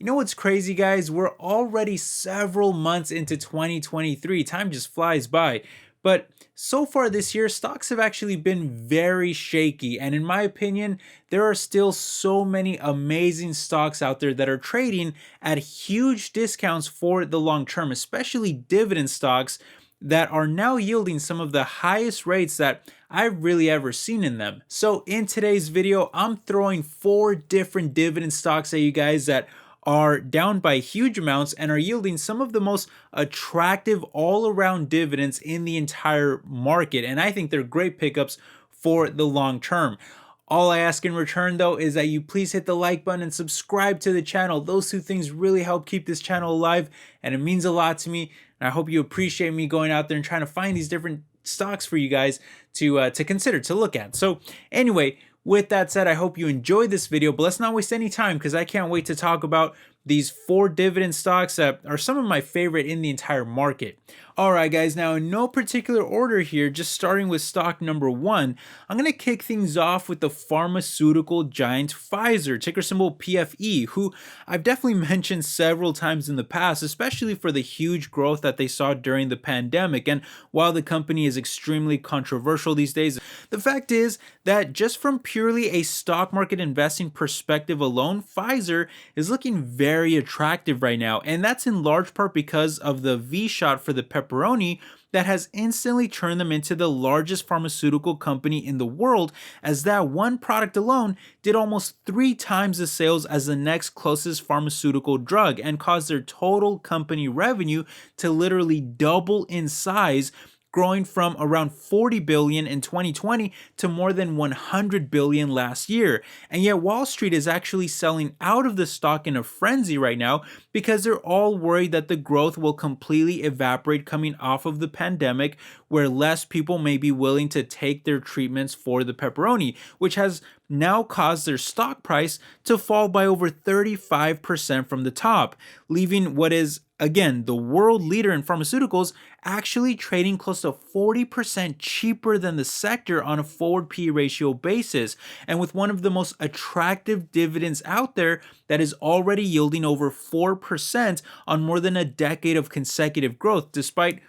You know what's crazy, guys? We're already several months into 2023. Time just flies by. But so far this year, stocks have actually been very shaky. And in my opinion, there are still so many amazing stocks out there that are trading at huge discounts for the long term, especially dividend stocks that are now yielding some of the highest rates that I've really ever seen in them. So in today's video, I'm throwing 4 different dividend stocks at you guys that are down by huge amounts and are yielding some of the most attractive all-around dividends in the entire market. And I think they're great pickups for the long term. All I ask in return though is that you please hit the like button and subscribe to the channel. Those two things really help keep this channel alive and it means a lot to me. And I hope you appreciate me going out there and trying to find these different stocks for you guys to consider, to look at. So anyway, with that said, I hope you enjoyed this video, but let's not waste any time because I can't wait to talk about these 4 dividend stocks that are some of my favorite in the entire market. Alright guys, now in no particular order here, just starting with stock number 1, I'm going to kick things off with the pharmaceutical giant Pfizer, ticker symbol PFE, who I've definitely mentioned several times in the past, especially for the huge growth that they saw during the pandemic. And while the company is extremely controversial these days, the fact is that just from purely a stock market investing perspective alone, Pfizer is looking very attractive right now, and that's in large part because of the V-shot for the pepperoni that has instantly turned them into the largest pharmaceutical company in the world, as that one product alone did almost 3 times the sales as the next closest pharmaceutical drug and caused their total company revenue to literally double in size, growing from around 40 billion in 2020 to more than 100 billion last year. And yet Wall Street is actually selling out of the stock in a frenzy right now because they're all worried that the growth will completely evaporate coming off of the pandemic, where less people may be willing to take their treatments for the pepperoni, which has now caused their stock price to fall by over 35% from the top, leaving what is, again, the world leader in pharmaceuticals actually trading close to 40% cheaper than the sector on a forward P ratio basis, and with one of the most attractive dividends out there that is already yielding over 4% on more than a decade of consecutive growth, despite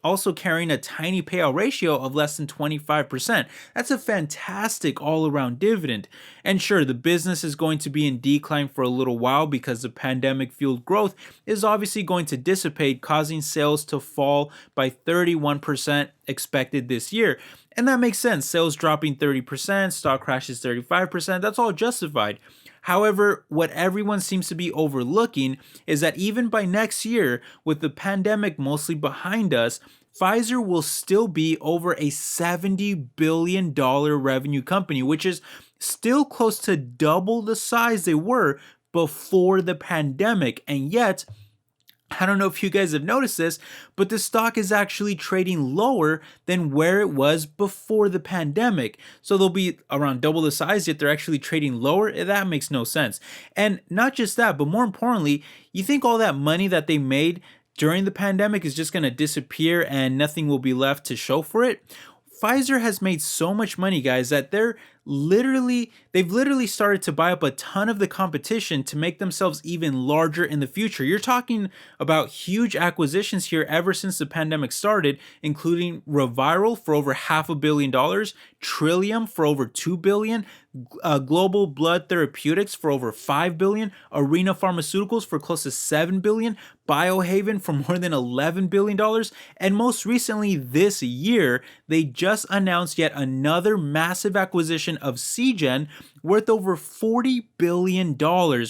also carrying a tiny payout ratio of less than 25%. That's a fantastic all-around dividend. And sure, the business is going to be in decline for a little while because the pandemic-fueled growth is obviously going to dissipate, causing sales to fall by 31% expected this year. And that makes sense. Sales dropping 30%, stock crashes 35%, that's all justified. However, what everyone seems to be overlooking is that even by next year, with the pandemic mostly behind us, Pfizer will still be over a $70 billion revenue company, which is still close to double the size they were before the pandemic. And yet, I don't know if you guys have noticed this, but the stock is actually trading lower than where it was before the pandemic. So they'll be around double the size, yet they're actually trading lower. That makes no sense. And not just that, but more importantly, you think all that money that they made during the pandemic is just going to disappear and nothing will be left to show for it? Pfizer has made so much money, guys, that they've literally started to buy up a ton of the competition to make themselves even larger in the future. You're talking about huge acquisitions here ever since the pandemic started, including Reviral for over $500 million, Trillium for over $2 billion, Global Blood Therapeutics for over $5 billion, Arena Pharmaceuticals for close to $7 billion, Biohaven for more than $11 billion, and most recently this year, they just announced yet another massive acquisition of Seagen worth over $40 billion,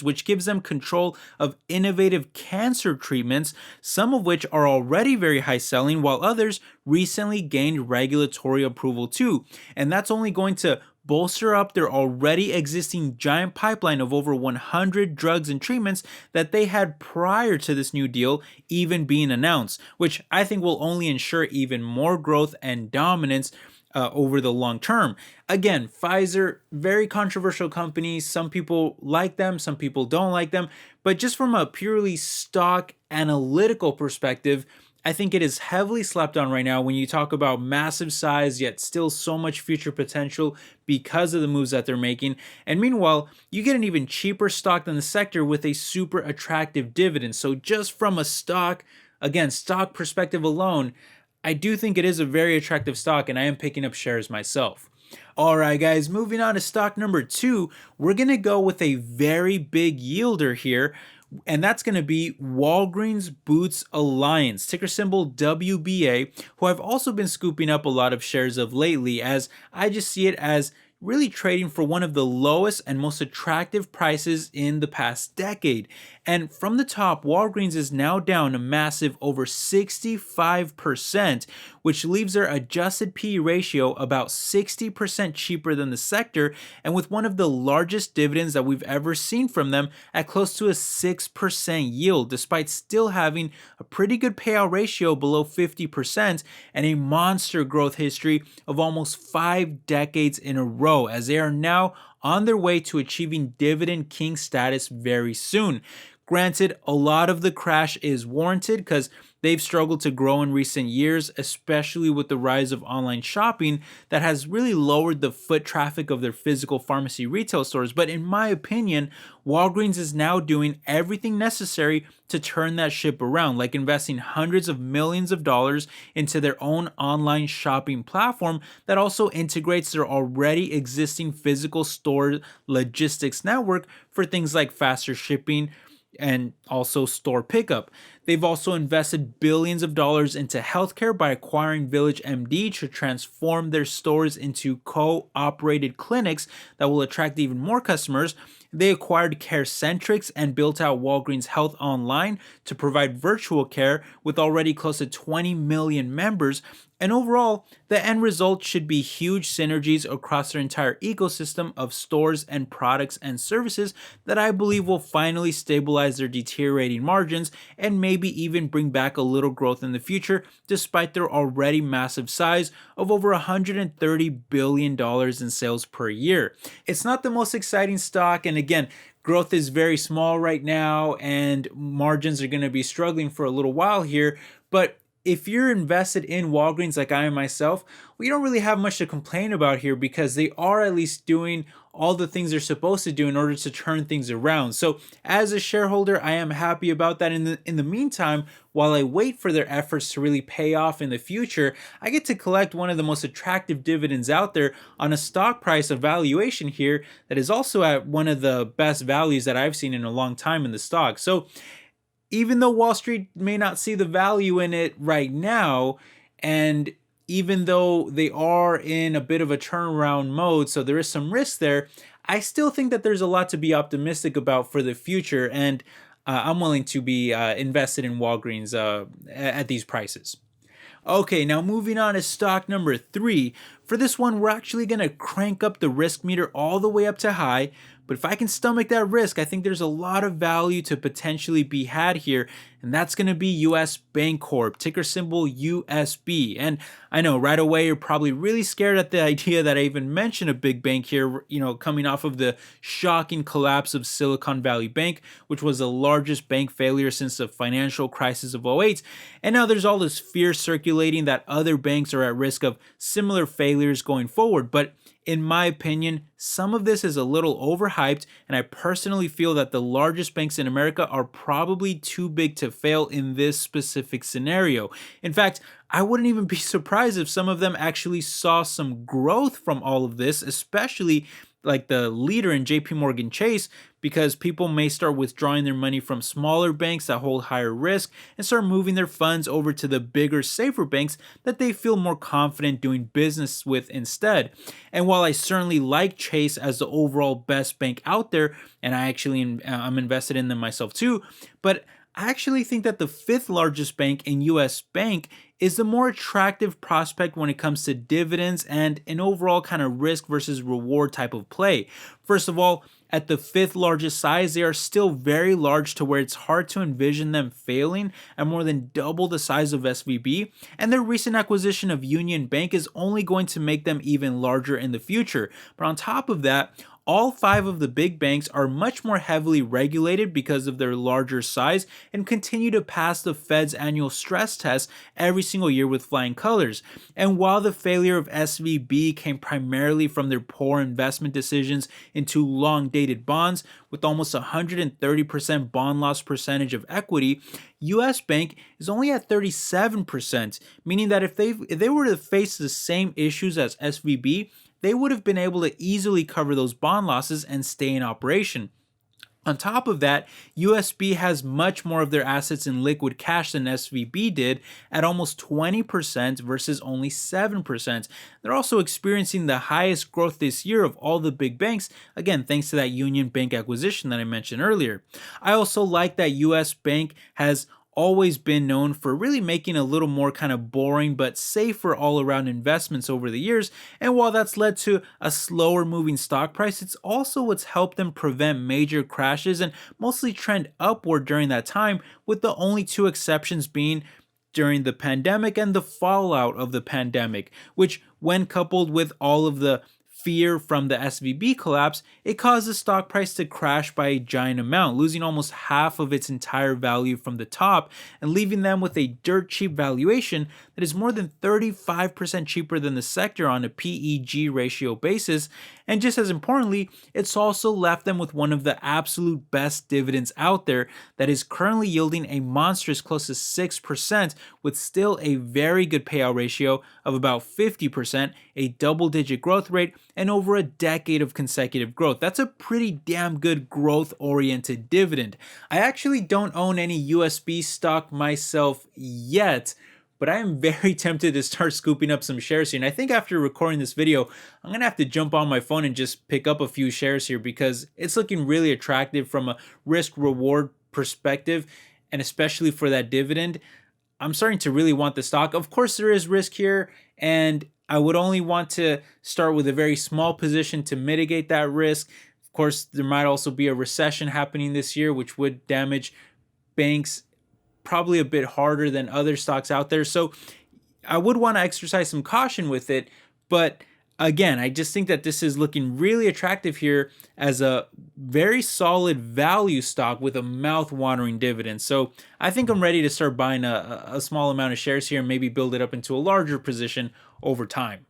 which gives them control of innovative cancer treatments, some of which are already very high selling, while others recently gained regulatory approval too. And that's only going to bolster up their already existing giant pipeline of over 100 drugs and treatments that they had prior to this new deal even being announced, which I think will only ensure even more growth and dominance over the long term. Again, Pfizer, very controversial company. Some people like them, some people don't like them, but just from a purely stock analytical perspective, I think it is heavily slept on right now when you talk about massive size, yet still so much future potential because of the moves that they're making. And meanwhile, you get an even cheaper stock than the sector with a super attractive dividend. So, just from a stock, again, stock perspective alone, I do think it is a very attractive stock, and I am picking up shares myself. All right, guys, moving on to stock number two, we're going to go with a very big yielder here, and that's going to be Walgreens Boots Alliance, ticker symbol WBA, who I've also been scooping up a lot of shares of lately, as I just see it as really trading for one of the lowest and most attractive prices in the past decade. And from the top, Walgreens is now down a massive over 65%, which leaves their adjusted PE ratio about 60% cheaper than the sector, and with one of the largest dividends that we've ever seen from them at close to a 6% yield, despite still having a pretty good payout ratio below 50% and a monster growth history of almost 5 decades in a row, as they are now on their way to achieving Dividend King status very soon. Granted, a lot of the crash is warranted because they've struggled to grow in recent years, especially with the rise of online shopping that has really lowered the foot traffic of their physical pharmacy retail stores. But in my opinion, Walgreens is now doing everything necessary to turn that ship around, like investing hundreds of millions of dollars into their own online shopping platform that also integrates their already existing physical store logistics network for things like faster shipping and also store pickup. They've also invested billions of dollars into healthcare by acquiring Village MD to transform their stores into co-operated clinics that will attract even more customers. They acquired CareCentrix and built out Walgreens Health Online to provide virtual care with already close to 20 million members. And overall, the end result should be huge synergies across their entire ecosystem of stores and products and services that I believe will finally stabilize their deteriorating margins and maybe even bring back a little growth in the future, despite their already massive size of over $130 billion in sales per year. It's not the most exciting stock, and again, growth is very small right now and margins are going to be struggling for a little while here, but if you're invested in Walgreens like I am myself, we don't really have much to complain about here because they are at least doing all the things they're supposed to do in order to turn things around. So as a shareholder, I am happy about that. In the meantime, while I wait for their efforts to really pay off in the future, I get to collect one of the most attractive dividends out there on a stock price evaluation here that is also at one of the best values that I've seen in a long time in the stock. So even though Wall Street may not see the value in it right now, and even though they are in a bit of a turnaround mode, so there is some risk there, I still think that there's a lot to be optimistic about for the future, and I'm willing to be invested in Walgreens at these prices. Okay, now moving on to stock number three. For this one, we're actually going to crank up the risk meter all the way up to high. But if I can stomach that risk, I think there's a lot of value to potentially be had here. And that's going to be US Bancorp, ticker symbol USB. And I know right away you're probably really scared at the idea that I even mentioned a big bank here, coming off of the shocking collapse of Silicon Valley Bank, which was the largest bank failure since the financial crisis of '08. And now there's all this fear circulating that other banks are at risk of similar failures going forward. But in my opinion, some of this is a little overhyped, and I personally feel that the largest banks in America are probably too big to fail in this specific scenario. In fact, I wouldn't even be surprised if some of them actually saw some growth from all of this, especially like the leader in JP Morgan Chase, because people may start withdrawing their money from smaller banks that hold higher risk and start moving their funds over to the bigger, safer banks that they feel more confident doing business with instead. And while I certainly like Chase as the overall best bank out there, and I'm invested in them myself too, but I actually think that the fifth largest bank in US Bank is the more attractive prospect when it comes to dividends and an overall kind of risk versus reward type of play. First of all, at the fifth largest size, they are still very large to where it's hard to envision them failing at more than double the size of SVB, and their recent acquisition of Union Bank is only going to make them even larger in the future. But on top of that, All five of the big banks are much more heavily regulated because of their larger size and continue to pass the Fed's annual stress test every single year with flying colors. And while the failure of SVB came primarily from their poor investment decisions into long dated bonds with almost 130% bond loss percentage of equity, US Bank is only at 37%, meaning that if they were to face the same issues as SVB, they would have been able to easily cover those bond losses and stay in operation. On top of that, USB has much more of their assets in liquid cash than SVB did at almost 20% versus only 7%. They're also experiencing the highest growth this year of all the big banks, again, thanks to that Union Bank acquisition that I mentioned earlier. I also like that US Bank has always been known for really making a little more kind of boring but safer all around investments over the years. And while that's led to a slower moving stock price, it's also what's helped them prevent major crashes and mostly trend upward during that time, with the only two exceptions being during the pandemic and the fallout of the pandemic, which, when coupled with all of the fear from the SVB collapse, it caused the stock price to crash by a giant amount, losing almost half of its entire value from the top and leaving them with a dirt cheap valuation that is more than 35% cheaper than the sector on a PEG ratio basis. And just as importantly, it's also left them with one of the absolute best dividends out there that is currently yielding a monstrous close to 6%, with still a very good payout ratio of about 50%, a double-digit growth rate, and over a decade of consecutive growth. That's a pretty damn good growth-oriented dividend. I actually don't own any USB stock myself yet, but I am very tempted to start scooping up some shares here. And I think after recording this video, I'm going to have to jump on my phone and just pick up a few shares here because it's looking really attractive from a risk-reward perspective, and especially for that dividend. I'm starting to really want the stock. Of course, there is risk here, and I would only want to start with a very small position to mitigate that risk. Of course, there might also be a recession happening this year, which would damage banks probably a bit harder than other stocks out there. So I would want to exercise some caution with it. But again, I just think that this is looking really attractive here as a very solid value stock with a mouth-watering dividend. So I think I'm ready to start buying a small amount of shares here and maybe build it up into a larger position over time.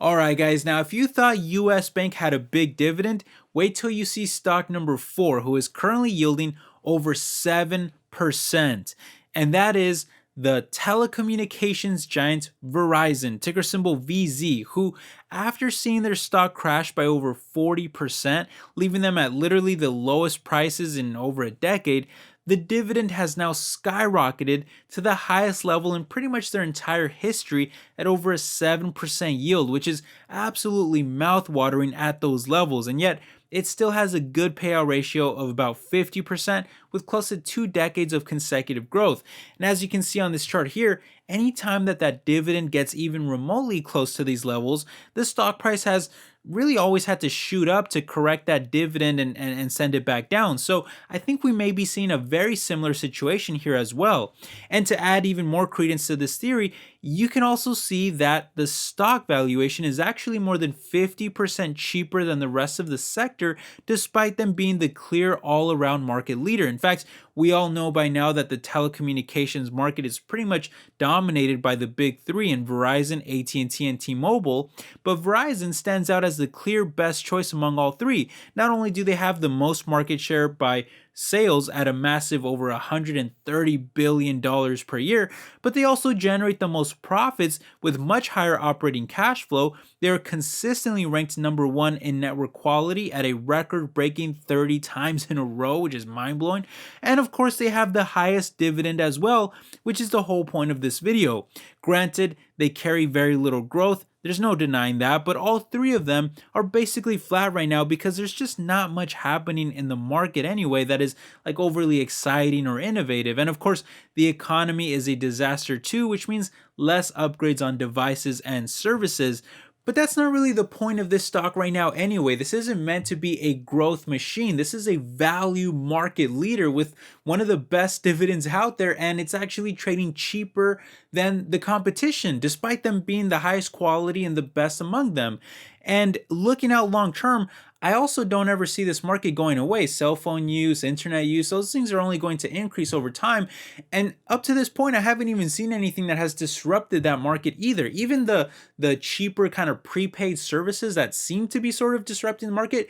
All right, guys. Now, if you thought US Bank had a big dividend, wait till you see stock number 4, who is currently yielding over 7%. And that is the telecommunications giant Verizon, ticker symbol VZ, who, after seeing their stock crash by over 40%, leaving them at literally the lowest prices in over a decade, the dividend has now skyrocketed to the highest level in pretty much their entire history at over a 7% yield, which is absolutely mouth-watering at those levels. And yet, it still has a good payout ratio of about 50% with close to 2 decades of consecutive growth. And as you can see on this chart here, anytime that dividend gets even remotely close to these levels, the stock price has really always had to shoot up to correct that dividend and send it back down. So I think we may be seeing a very similar situation here as well. And to add even more credence to this theory, you can also see that the stock valuation is actually more than 50% cheaper than the rest of the sector, despite them being the clear all-around market leader. In fact, we all know by now that the telecommunications market is pretty much dominated by the big three in Verizon, AT&T, and T-Mobile, but Verizon stands out as the clear best choice among all three. Not only do they have the most market share by sales at a massive over $130 billion per year, but they also generate the most profits with much higher operating cash flow. They are consistently ranked number 1 in network quality at a record-breaking 30 times in a row, which is mind-blowing. And of course, they have the highest dividend as well, which is the whole point of this video. Granted, they carry very little growth. There's no denying that, but all three of them are basically flat right now because there's just not much happening in the market anyway that is like overly exciting or innovative. And of course, the economy is a disaster too, which means less upgrades on devices and services. But that's not really the point of this stock right now anyway. This isn't meant to be a growth machine. This is a value market leader with one of the best dividends out there, and it's actually trading cheaper than the competition, despite them being the highest quality and the best among them. And looking out long term, I also don't ever see this market going away. Cell phone use, internet use, those things are only going to increase over time. And up to this point, I haven't even seen anything that has disrupted that market either. Even the cheaper kind of prepaid services that seem to be sort of disrupting the market,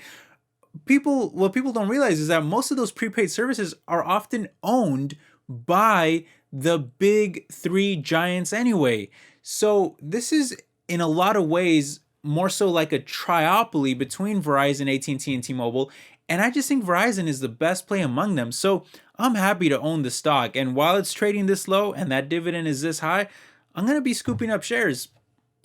what people don't realize is that most of those prepaid services are often owned by the big three giants anyway. So this is in a lot of ways more so like a triopoly between Verizon, AT&T, and T-Mobile, and I just think Verizon is the best play among them. So I'm happy to own the stock, and while it's trading this low and that dividend is this high, I'm going to be scooping up shares.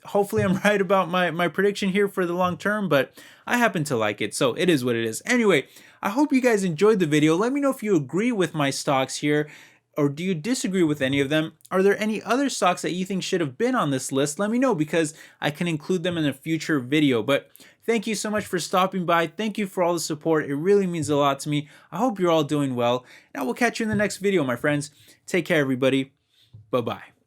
Hopefully I'm right about my prediction here for the long term, but I happen to like it, so it is what it is. Anyway, I hope you guys enjoyed the video. Let me know if you agree with my stocks here, or do you disagree with any of them? Are there any other stocks that you think should have been on this list? Let me know, because I can include them in a future video. But thank you so much for stopping by. Thank you for all the support. It really means a lot to me. I hope you're all doing well. Now we'll catch you in the next video, my friends. Take care, everybody. Bye-bye.